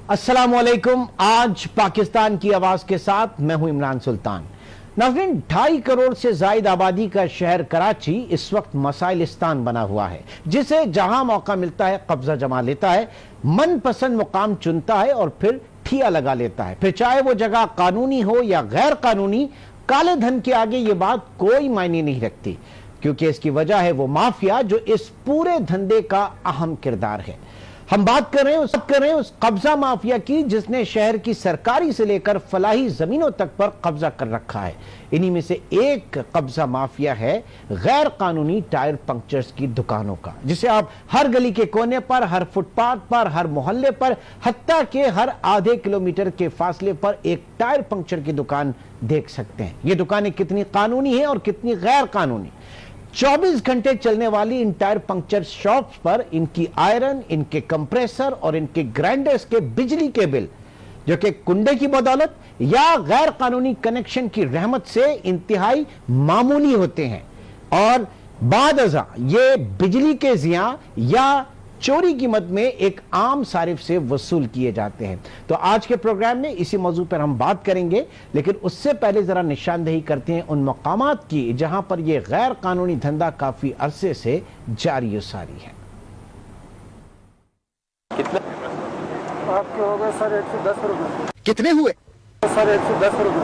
अस्सलामुअलैकुम। आज पाकिस्तान की आवाज के साथ मैं हूं इमरान सुल्तान। नाज़रीन, 2.5 करोड़ से जायद आबादी का शहर कराची इस वक्त मसाइलिस्तान बना हुआ है, जिसे जहां मौका मिलता है कब्जा जमा लेता है, मनपसंद मुकाम चुनता है और फिर ठिया लगा लेता है। फिर चाहे वो जगह कानूनी हो या गैर कानूनी, काले धन के आगे ये बात कोई मायने नहीं रखती, क्योंकि इसकी वजह है वो माफिया जो इस पूरे धंधे का अहम किरदार है। हम बात कर रहे हैं उस कब्जा माफिया की, जिसने शहर की सरकारी से लेकर फलाही जमीनों तक पर कब्जा कर रखा है। इन्हीं में से एक कब्जा माफिया है गैर कानूनी टायर पंक्चर्स की दुकानों का, जिसे आप हर गली के कोने पर, हर फुटपाथ पर, हर मोहल्ले पर, हत्ता के हर आधे किलोमीटर के फासले पर एक टायर पंक्चर की दुकान देख सकते हैं। ये दुकानें कितनी कानूनी है और कितनी गैर कानूनी। 24 घंटे चलने वाली इन टायर पंक्चर शॉप्स पर इनकी आयरन, इनके कंप्रेसर और इनके ग्राइंडर्स के बिजली के बिल, जो कि कुंडे की बदौलत या गैर कानूनी कनेक्शन की रहमत से इंतहाई मामूली होते हैं, और बाद अज़ा ये बिजली के जिया या चोरी की मद में एक आम सारिफ से वसूल किए जाते हैं। तो आज के प्रोग्राम में इसी मौजू पर हम बात करेंगे, लेकिन उससे पहले जरा निशानदेही करते हैं उन मकामात की जहां पर यह गैर कानूनी धंधा काफी अरसे से जारी सारी है। कितने आपके हो गए सर? 110 रुपए। कितने हुए सर? 110 रुपए।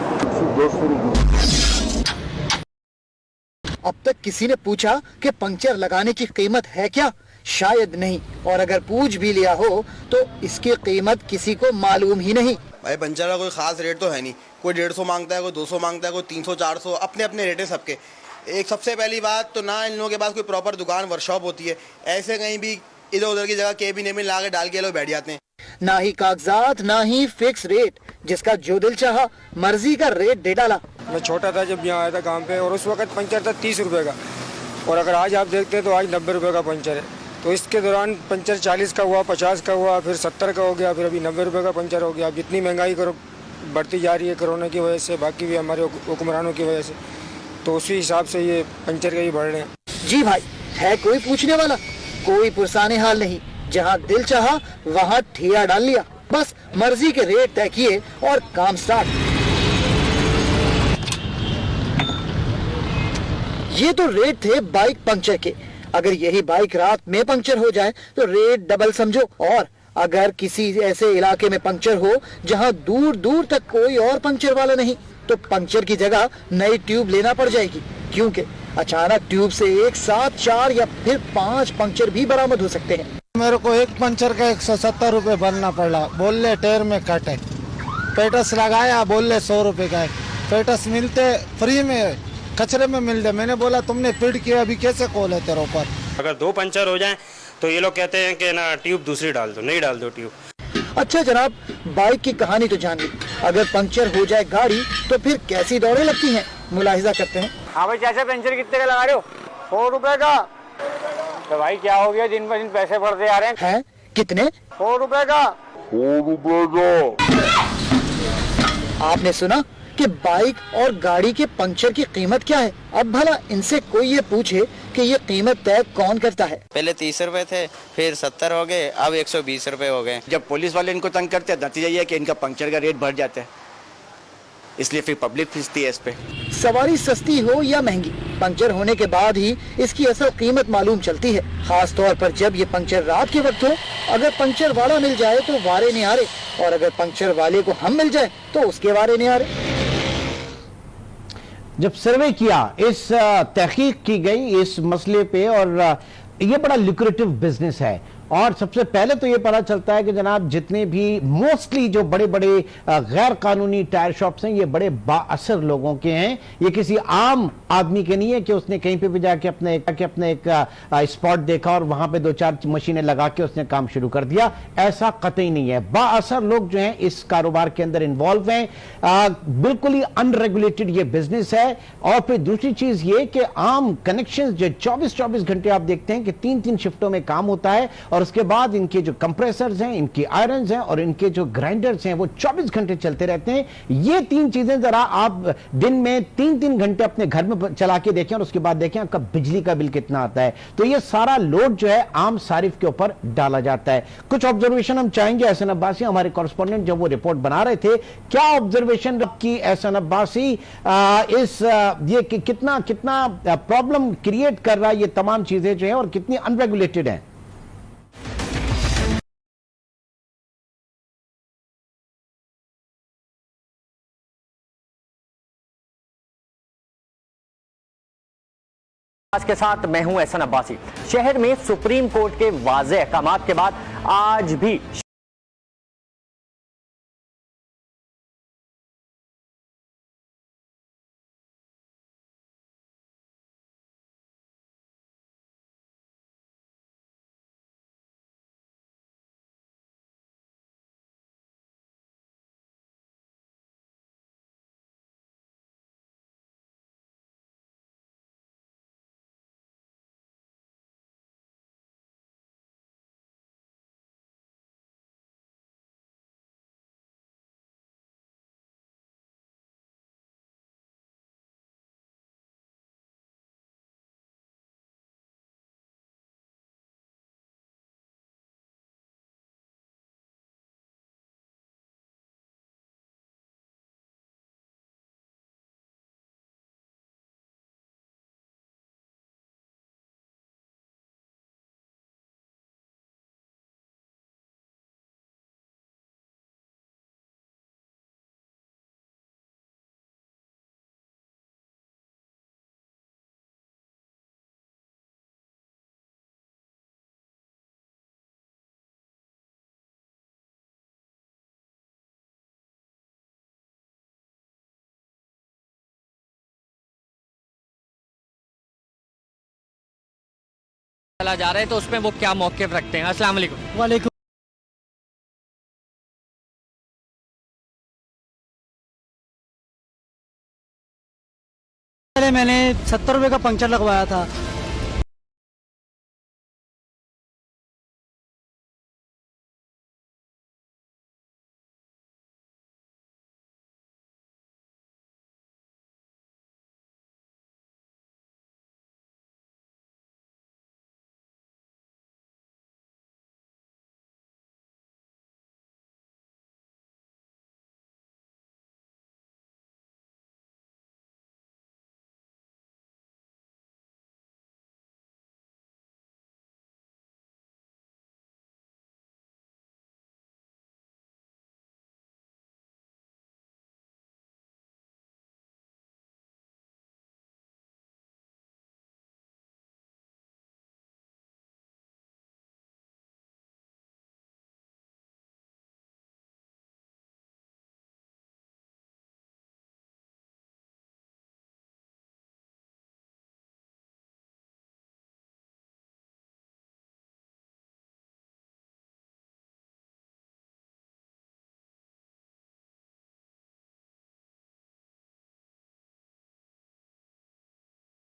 अब तक किसी ने पूछा कि पंक्चर लगाने की कीमत है क्या? शायद नहीं, और अगर पूछ भी लिया हो तो इसकी कीमत किसी को मालूम ही नहीं। भाई पंचर का कोई खास रेट तो है नहीं, कोई 150 मांगता है, कोई 200 मांगता है, कोई 300 400, अपने अपने रेट है सबके। एक सबसे पहली बात तो ना इन लोगों के पास कोई प्रॉपर दुकान वर्कशॉप होती है, ऐसे कहीं भी इधर उधर की जगह केबिन एबिन ला के डाल के लोग बैठ जाते हैं। ना ही कागजात, ना ही फिक्स रेट, जिसका जो दिल चाहा मर्जी का रेट दे डाला। मैं छोटा था जब यहाँ आया था काम पे, और उस वक्त पंचर था 30 रुपए का, और अगर आज आप देखते हैं तो आज 90 रुपए का पंचर है। तो इसके दौरान पंचर 40 का हुआ, 50 का हुआ, फिर 70 का हो गया, फिर अभी 90 रुपए का पंचर हो गया। अब जितनी महंगाई बढ़ती जा रही है कोरोना की वजह से, बाकी भी हमारे हुक्मरानों की वजह से, तो उसी हिसाब से ये पंचर के ही बढ़ रहे हैं। जी भाई, है कोई पूछने वाला? कोई पुरसाने हाल नहीं, जहाँ दिल चाहा वहाँ ठिया डाल लिया, बस मर्जी के रेट तय किए और काम स्टार्ट। ये तो रेट थे बाइक पंक्चर के। अगर यही बाइक रात में पंक्चर हो जाए तो रेट डबल समझो। और अगर किसी ऐसे इलाके में पंक्चर हो जहां दूर दूर तक कोई और पंक्चर वाला नहीं, तो पंक्चर की जगह नई ट्यूब लेना पड़ जाएगी, क्योंकि अचानक ट्यूब से एक साथ 4 या फिर 5 पंक्चर भी बरामद हो सकते हैं। मेरे को एक पंचर का 170 रुपए भरना पड़ा। बोल ले टायर में कट है, पेटस लगाया, बोल ले 100 रुपए का है। पेटस मिलते फ्री में, कचरे में मिल जाए। मैंने बोला तुमने फिट किया, अभी कैसे कॉल है तेरे ऊपर? अगर 2 पंचर हो जाएं तो ये लोग कहते हैं कि ना ट्यूब दूसरी डाल दो, नहीं डाल दो ट्यूब। अच्छा जनाब, बाइक की कहानी तो जान ली, अगर पंक्चर हो जाए गाड़ी तो फिर कैसी दौड़े लगती हैं, मुलाहिजा करते हैं। हाँ भाई, चाचा पंचर कितने का लगा रहे हो? 100 रुपए का। तो भाई क्या हो गया, दिन पर दिन पैसे बढ़ते आ रहे हैं। हैं? कितने? 100 रुपए का। आपने सुना कि बाइक और गाड़ी के पंक्चर की कीमत क्या है? अब भला इनसे कोई ये पूछे कि ये कीमत तय कौन करता है? पहले 30 रुपए थे, फिर 70 हो गए, अब 120 रुपए हो गए। जब पुलिस वाले इनको तंग करते हैं, नतीजा ये है कि इनका पंक्चर का रेट बढ़ जाता है, इसलिए फिर पब्लिक फिसती है इस पे। सवारी सस्ती हो या महंगी, पंक्चर होने के बाद ही इसकी असल कीमत मालूम चलती है, खास तौर पर जब ये पंक्चर रात के वक्त हो। अगर पंक्चर वाला मिल जाए तो वारे नहीं आ रहे, और अगर पंक्चर वाले को हम मिल जाए तो उसके वारे नहीं आ रहे। जब सर्वे किया, इस तहकीक की गई इस मसले पे, और ये बड़ा लुक्रेटिव बिजनेस है। और सबसे पहले तो ये पता चलता है कि जनाब जितने भी मोस्टली जो बड़े बड़े गैर कानूनी टायर शॉप्स हैं, ये बड़े बाअसर लोगों के हैं। ये किसी आम आदमी के नहीं है कि उसने कहीं पे भी जाके अपने एक स्पॉट देखा और वहां पे 2-4 मशीनें लगा के उसने काम शुरू कर दिया। ऐसा कतई नहीं है। बाअसर लोग जो हैं इस कारोबार के अंदर इन्वॉल्व हैं। बिल्कुल ही अनरेगुलेटेड ये बिजनेस है। और फिर दूसरी चीज ये कि आम कनेक्शन जो 24-24 घंटे आप देखते हैं कि 3-3 शिफ्टों में काम होता है, और और उसके बाद इनके जो कंप्रेसर्स हैं, इनकी आयरन्स हैं और इनके जो ग्राइंडर्स हैं वो 24 घंटे चलते रहते हैं। ये 3 चीजें जरा आप दिन में 3-3 घंटे अपने घर में चला के देखें और उसके बाद देखें आपका बिजली का बिल कितना आता है। तो ये सारा लोड जो है आम सारिफ के ऊपर डाला जाता है। कुछ ऑब्जर्वेशन हम चाहेंगे एहसन अब्बासी, हमारे कॉरेस्पॉन्डेंट जब वो रिपोर्ट बना रहे थे, क्या ऑब्जर्वेशन की एहसन अब्बासी, ये कितना कितना प्रॉब्लम क्रिएट कर रहा है ये तमाम चीजें जो है और कितनी अनरेगुलेटेड है? आज के साथ मैं हूं एहसन अब्बासी। शहर में सुप्रीम कोर्ट के वाज़ेह अहकामात के बाद आज भी चला जा रहा है, तो उसमें वो क्या मौक़िफ़ रखते हैं? अस्सलाम वालेकुम। वालेकुम। पहले मैंने 70 रुपये का पंक्चर लगवाया था।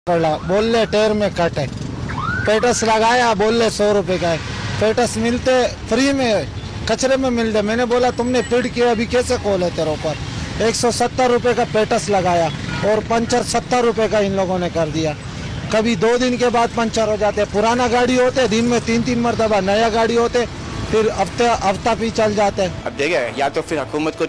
बोल ले टेर में कट है, पेटस लगाया, बोल ले 100 रुपए का है। पेटस मिलते फ्री में, कचरे में मिलते। मैंने बोला तुमने फिट किया, अभी कैसे कॉल है तेरे ऊपर। 170 रुपए का पेटस लगाया और पंचर 70 रुपए का इन लोगों ने कर दिया। कभी 2 दिन के बाद पंचर हो जाते। पुराना गाड़ी होते दिन में 3-3 मरतबा, नया गाड़ी होते फिर हफ्ता भी चल जाते। अब देखिए, या तो फिर हुकूमत को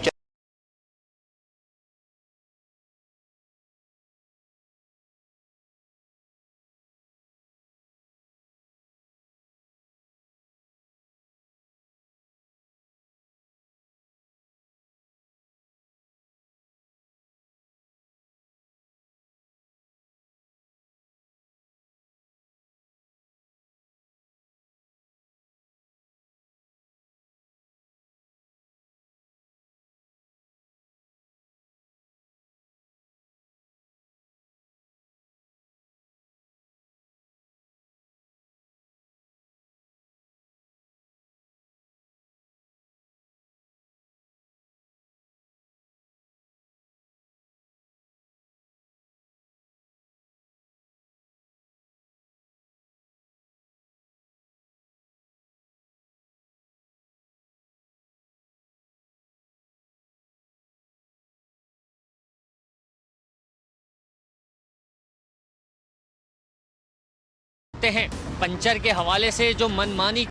सकते हैं। पंचर के हवाले से जो मनमानी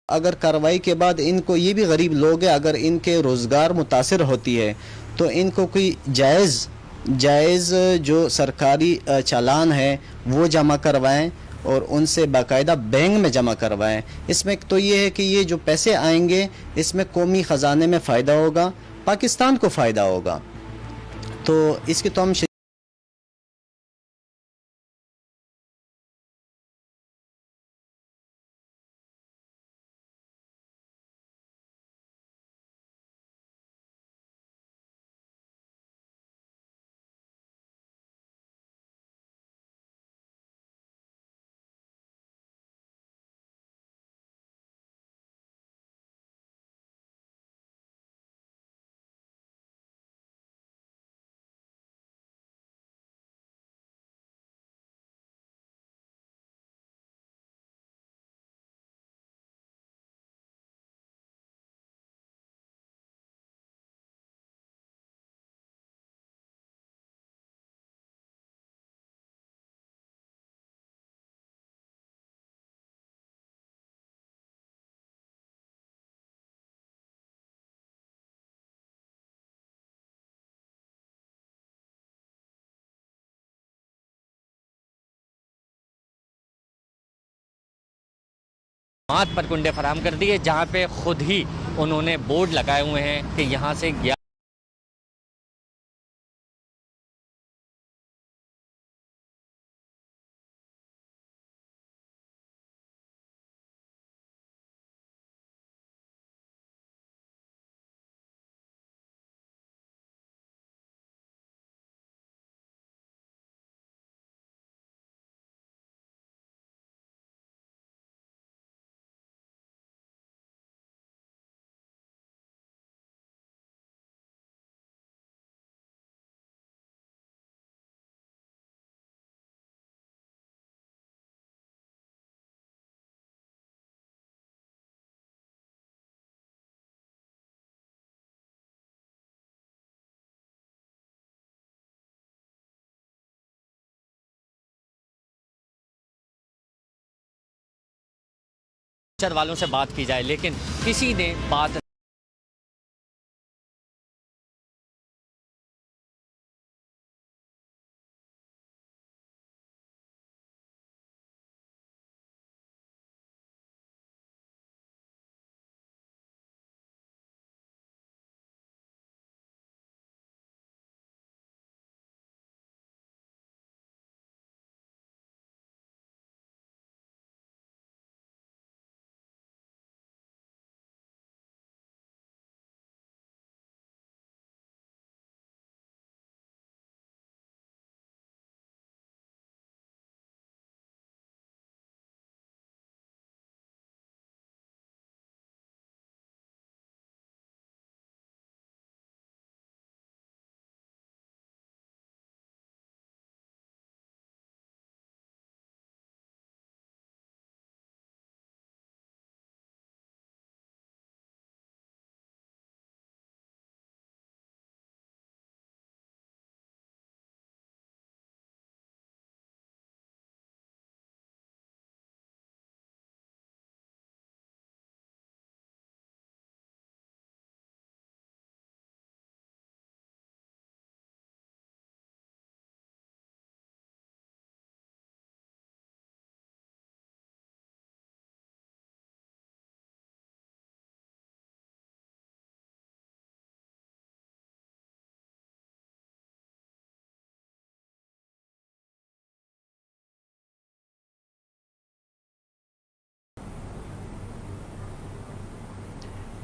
अगर कार्रवाई के बाद इनको, ये भी गरीब लोग हैं, अगर इनके रोज़गार मुतासर होती है तो इनको कोई जायज़ जायज़ जो सरकारी चालान है वो जमा करवाएं और उनसे बाकायदा बैंक में जमा करवाएं। इसमें तो ये है कि ये जो पैसे आएंगे इसमें कौमी ख़जाने में फ़ायदा होगा, पाकिस्तान को फ़ायदा होगा। तो इसकी तो हम मात पर कुंडे फराहम कर दिए, जहां पे खुद ही उन्होंने बोर्ड लगाए हुए हैं कि यहां से वालों से बात की जाए, लेकिन किसी ने बात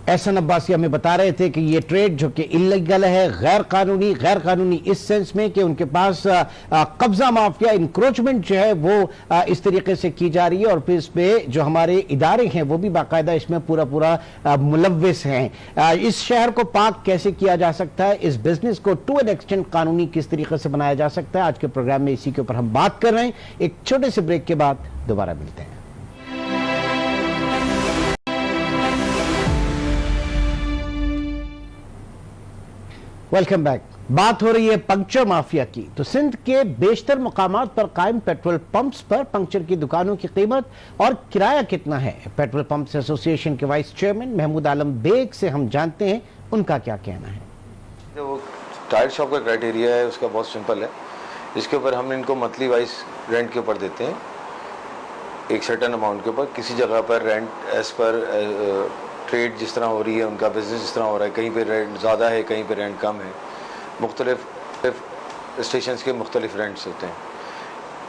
एहसन अब्बासी हमें बता रहे थे कि ये ट्रेड जो कि इलीगल है, गैर कानूनी इस सेंस में कि उनके पास कब्जा माफिया इंक्रोचमेंट जो है वो इस तरीके से की जा रही है और फिर इस पे जो हमारे इदारे हैं वो भी बाकायदा इसमें पूरा मुलव्विस हैं। इस शहर को पाक कैसे किया जा सकता है, इस बिजनेस को टू एन एक्सटेंट कानूनी किस तरीके से बनाया जा सकता है, आज के प्रोग्राम में इसी के ऊपर हम बात कर रहे हैं। एक छोटे से ब्रेक के बाद दोबारा मिलते हैं। Welcome back. बात हो रही है पंक्चर माफिया की। तो सिंध के बेशतर मुकामात पर कायम पेट्रोल पंप्स पर पंक्चर की दुकानों की कीमत और किराया कितना है, पेट्रोल पंप्स एसोसिएशन के vice chairman Mahmood Alam bag से हम जानते हैं उनका क्या कहना है। जो टायर शॉप का क्राइटेरिया है उसका बहुत सिंपल है। इसके ऊपर हम इनको मंथली वाइज रेंट के ऊपर देते हैं, एक सर्टेन अमाउंट के ऊपर। किसी जगह पर रेंट एज पर ट्रेड जिस तरह हो रही है, उनका बिजनेस जिस तरह हो रहा है, कहीं पे रेंट ज़्यादा है, कहीं पे रेंट कम है। मुख्तलिफ स्टेशंस के मुख्तलिफ रेंट्स होते हैं।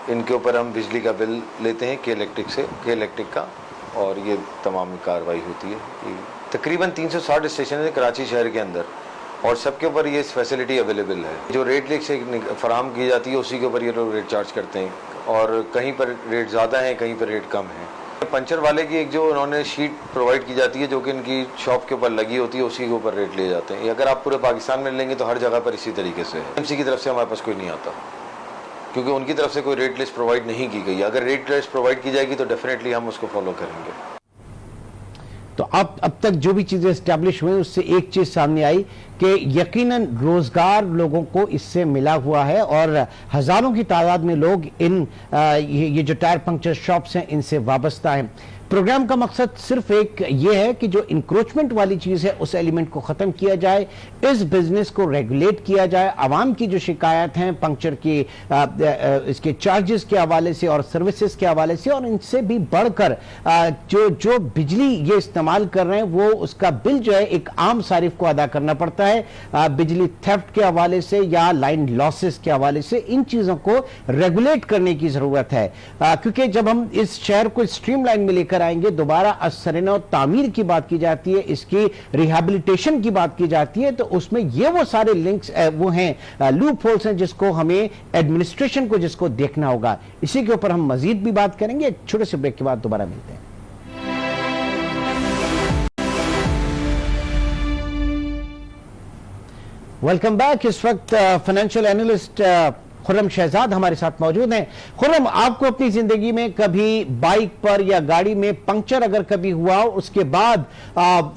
इनके ऊपर हम बिजली का बिल लेते हैं के इलेक्ट्रिक का, और ये तमाम कार्रवाई होती है। तकरीबन 360 स्टेशन है कराची शहर के अंदर, और सबके ऊपर ये फैसिलिटी अवेलेबल है। जो रेट लिख से फराहम की जाती है उसी के ऊपर ये लोग रेट चार्ज करते हैं, और कहीं पर रेट ज़्यादा है, कहीं पर रेट कम है। पंचर वाले की एक जो उन्होंने शीट प्रोवाइड की जाती है जो कि इनकी शॉप के ऊपर लगी होती है, उसी के ऊपर रेट लिए जाते हैं। अगर आप पूरे पाकिस्तान में लेंगे तो हर जगह पर इसी तरीके से है। एमसी की तरफ से हमारे पास कोई नहीं आता, क्योंकि उनकी तरफ से कोई रेट लिस्ट प्रोवाइड नहीं की गई। अगर रेट लिस्ट प्रोवाइड की जाएगी तो डेफिनेटली हम उसको फॉलो करेंगे। तो अब तक जो भी चीजें एस्टैब्लिश हुई उससे एक चीज सामने आई कि यकीनन रोजगार लोगों को इससे मिला हुआ है, और हजारों की तादाद में लोग इन ये जो टायर पंक्चर शॉप्स हैं इनसे वाबस्ता हैं। प्रोग्राम का मकसद सिर्फ एक ये है कि जो इंक्रोचमेंट वाली चीज है उस एलिमेंट को खत्म किया जाए, इस बिजनेस को रेगुलेट किया जाए। आवाम की जो शिकायत हैं पंक्चर की इसके चार्जेस के हवाले से और सर्विसेज के हवाले से, और इनसे भी बढ़कर जो बिजली ये इस्तेमाल कर रहे हैं वो उसका बिल जो है एक आम सारिफ को अदा करना पड़ता है, बिजली थेफ्ट के हवाले से या लाइन लॉसेस के हवाले से। इन चीजों को रेगुलेट करने की जरूरत है, क्योंकि जब हम इस शहर को स्ट्रीमलाइन में लेकर आएंगे, दोबारा असरनो तामीर की बात की जाती है, इसकी रिहैबिलिटेशन की बात की जाती है, तो उसमें ये वो सारे लिंक्स वो हैं, लूप होल्स हैं जिसको हमें एडमिनिस्ट्रेशन को जिसको देखना होगा। इसी के ऊपर हम मजीद भी बात करेंगे। एक छोटे से ब्रेक के बाद दोबारा मिलते हैं। Welcome back. इस वक्त फाइनेंशियल एनालिस्ट खुर्रम शहजाद हमारे साथ मौजूद हैं। खुर्रम, आपको अपनी जिंदगी में कभी बाइक पर या गाड़ी में पंक्चर अगर कभी हुआ हो, उसके बाद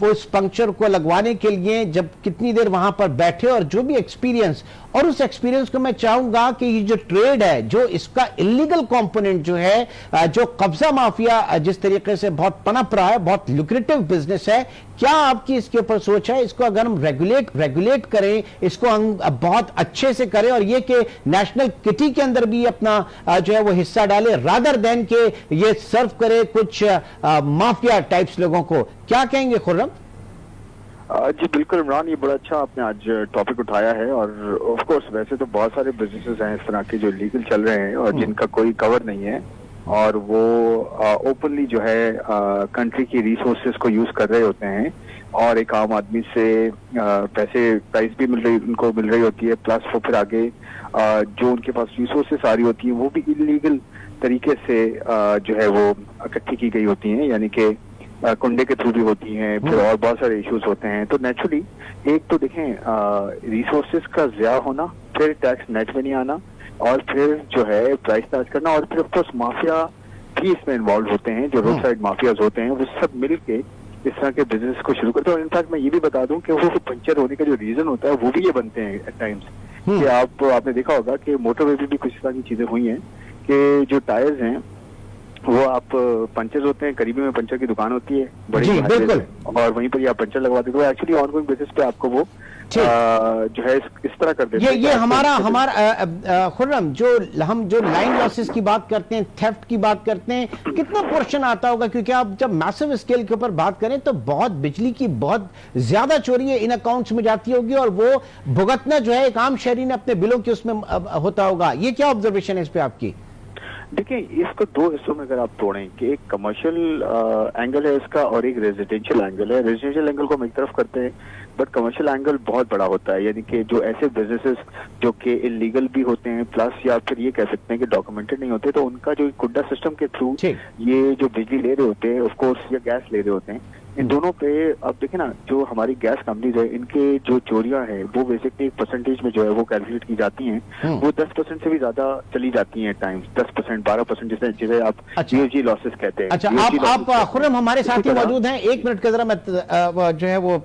उस पंक्चर को लगवाने के लिए जब कितनी देर वहां पर बैठे और जो भी एक्सपीरियंस, और उस एक्सपीरियंस को मैं चाहूंगा कि ये जो ट्रेड है, जो इसका इलीगल कंपोनेंट जो है, जो कब्जा माफिया जिस तरीके से बहुत पनप रहा है, बहुत लुक्रेटिव बिजनेस है, क्या आपकी इसके ऊपर सोच है? इसको अगर हम रेगुलेट करें, इसको हम बहुत अच्छे से करें और ये कि नेशनल किटी के अंदर भी अपना जो है वो हिस्सा डाले, रादर देन के ये सर्व करे कुछ माफिया टाइप्स लोगों को, क्या कहेंगे खुर्रम? जी बिल्कुल इमरान, ये बड़ा अच्छा आपने आज टॉपिक उठाया है। और ऑफ कोर्स वैसे तो बहुत सारे बिजनेसेस हैं इस तरह के जो लीगल चल रहे हैं और जिनका कोई कवर नहीं है, और वो ओपनली जो है कंट्री की रिसोर्सेज को यूज कर रहे होते हैं, और एक आम आदमी से पैसे प्राइस भी उनको मिल रही होती है, प्लस वो फिर आगे जो उनके पास रिसोर्सेज आ रही होती है वो भी इलीगल तरीके से जो है वो इकट्ठी की गई होती हैं, यानी कि कुंडे के थ्रू भी होती हैं, फिर और बहुत सारे इश्यूज होते हैं। तो नेचुरली एक तो देखें रिसोर्सेज का ज़्या होना, फिर टैक्स नेट में नहीं आना, और फिर जो है प्राइस चार्ज करना, और फिर ऑफकोर्स माफिया भी इसमें इन्वॉल्व होते हैं, जो रोड साइड माफियाज होते हैं, वो सब मिल के इस तरह के बिजनेस को शुरू करते हैं। इनफैक्ट मैं ये भी बता दूं कि वो पंचर होने का जो रीजन होता है वो भी ये बनते हैं एट टाइम्स, कि आपने देखा होगा कि मोटरवे पे भी कुछ तरह की चीजें हुई हैं कि जो टायर्स हैं वो आप पंचर होते हैं, करीबी में पंचर की दुकान होती है बड़ी, और वहीं पर आप पंचर लगवा देते हो। एक्चुअली ऑनगोइंग बेसिस पे आपको वो जो है इस तरह कर देते हैं। ये हमारा खुर्रम, हम जो लाइन लॉसेस की बात करते हैं, थेफ्ट की बात करते हैं, कितना पोर्शन आता होगा? क्योंकि आप जब मैसिव स्केल के ऊपर बात करें तो बहुत बिजली की बहुत ज्यादा चोरी इन अकाउंट्स में जाती होगी, और वो भुगतना जो है एक आम शहरी ने अपने बिलों के उसमें होता होगा। ये क्या ऑब्जर्वेशन है इस पे आपकी? देखिए, इसको दो हिस्सों में अगर आप तोड़ें कि एक कमर्शियल एंगल है इसका और एक रेजिडेंशियल एंगल है। रेजिडेंशियल एंगल को हम एक तरफ करते हैं, बट कमर्शियल एंगल बहुत बड़ा होता है, यानी कि जो ऐसे बिजनेसेस जो कि इलीगल भी होते हैं, प्लस या फिर ये कह सकते हैं कि डॉक्यूमेंटेड नहीं होते, तो उनका जो कुड्डा सिस्टम के थ्रू ये जो बिजली ले रहे होते हैं, ऑफ कोर्स या गैस ले रहे होते हैं, इन दोनों पे अब देखें ना, जो हमारी गैस कंपनीज है इनके जो चोरियां हैं वो बेसिकली एक परसेंटेज में जो है वो कैलकुलेट की जाती हैं, वो 10% से भी ज्यादा चली जाती हैं टाइम्स, 10%, 12%, जिसे आप जीओजी लॉसेस कहते हैं। अच्छा, आप खुर्रम हमारे साथ ही मौजूद हैं, 1 मिनट का जरा मैं जो है वो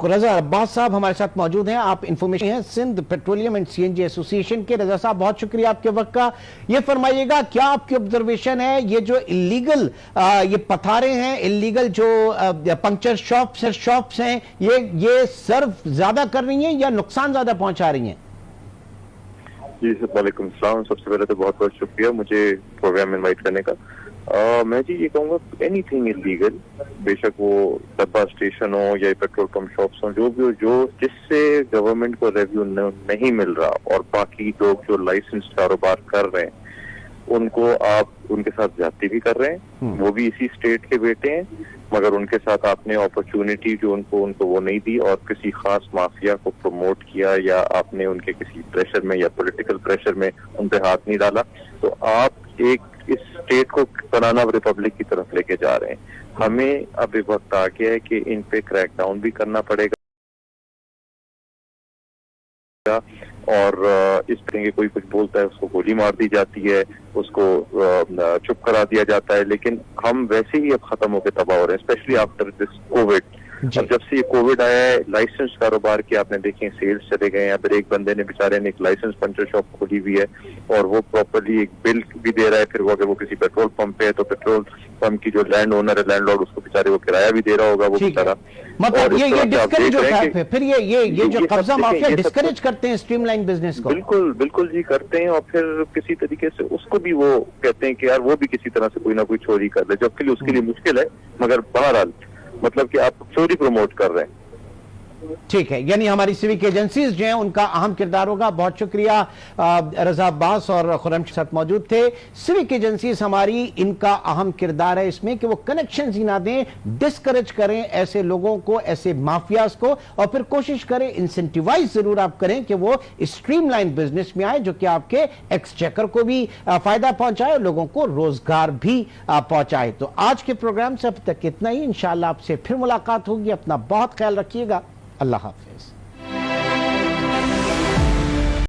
रजा अब्बास साहब हमारे साथ मौजूद हैं, आप इंफॉर्मेशन हैं Sindh petroleum and CNG association के। रजा साहब, बहुत शुक्रिया आपके वक्त का। ये फरमाइएगा, क्या आपकी ऑब्जर्वेशन है ये जो इलीगल ये पथारे हैं, इलीगल जो पंक्चर शॉप्स हैं, ये सर्व ज्यादा कर रही हैं या नुकसान ज्यादा पहुंचा रही हैं? जी वालेकुम सलाम। सबसे पहले तो बहुत बहुत शुक्रिया मुझे प्रोग्राम में इनवाइट करने का। मैं जी ये कहूँगा एनीथिंग इलीगल, बेशक वो डब्बा स्टेशन हो या पेट्रोल पंप शॉप्स हो, जो भी हो, जो जिससे गवर्नमेंट को रेवेन्यू नहीं मिल रहा और बाकी लोग जो लाइसेंस कारोबार कर रहे हैं उनको आप उनके साथ ज्यादती भी कर रहे हैं। वो भी इसी स्टेट के बेटे हैं, मगर उनके साथ आपने अपॉर्चुनिटी जो उनको वो नहीं दी और किसी खास माफिया को प्रमोट किया या आपने उनके किसी प्रेशर में या पॉलिटिकल प्रेशर में उन पे हाथ नहीं डाला, तो आप एक इस स्टेट को बनाना रिपब्लिक की तरफ लेके जा रहे हैं। हमें अब एक वक्त आ गया है कि इन पे क्रैकडाउन भी करना पड़ेगा और इस तरह के कोई कुछ बोलता है उसको गोली मार दी जाती है, उसको चुप करा दिया जाता है। लेकिन हम वैसे ही अब खत्म होकर तबाह हो रहे हैं, स्पेशली आफ्टर दिस कोविड। अब जब से ये कोविड आया है, लाइसेंस कारोबार की आपने देखे सेल्स चले गए हैं। अब एक बंदे ने बेचारे ने एक लाइसेंस पंचर शॉप खोली हुई है और वो प्रॉपर्ली एक बिल भी दे रहा है। फिर वो अगर वो किसी पेट्रोल पंप पे है तो पेट्रोल पंप की जो लैंड ओनर है, लैंडलॉर्ड, उसको बेचारे वो किराया भी दे रहा होगा वो बेचारा। मतलब ये डिस्करेज होता है, फिर ये जो कब्जा माफिया डिस्करेज करते हैं स्ट्रीमलाइन बिजनेस को। बिल्कुल बिल्कुल जी करते हैं और फिर किसी तरीके से उसको भी वो कहते हैं कि यार वो भी किसी तरह से कोई ना कोई चोरी कर ले, जबकि उसके लिए मुश्किल है, मगर बहरहाल मतलब कि आप चोरी प्रमोट कर रहे हैं। ठीक है, यानी हमारी सिविक एजेंसीज जो हैं उनका अहम किरदार होगा। बहुत शुक्रिया, रजा अब्बास और खुर्रम के साथ मौजूद थे। सिविक एजेंसीज हमारी, इनका अहम किरदार है इसमें कि वो कनेक्शन ही ना दें, डिस्करेज करें ऐसे लोगों को, ऐसे माफियाज को, और फिर कोशिश करें, इंसेंटिवाइज जरूर आप करें कि वो स्ट्रीमलाइन बिजनेस में आए, जो कि आपके एक्सचेकर को भी फायदा पहुंचाए, लोगों को रोजगार भी पहुंचाए। तो आज के प्रोग्राम से अब तक इतना ही। इंशाअल्लाह आपसे फिर मुलाकात होगी। अपना बहुत ख्याल रखिएगा। अल्लाह हाफिज।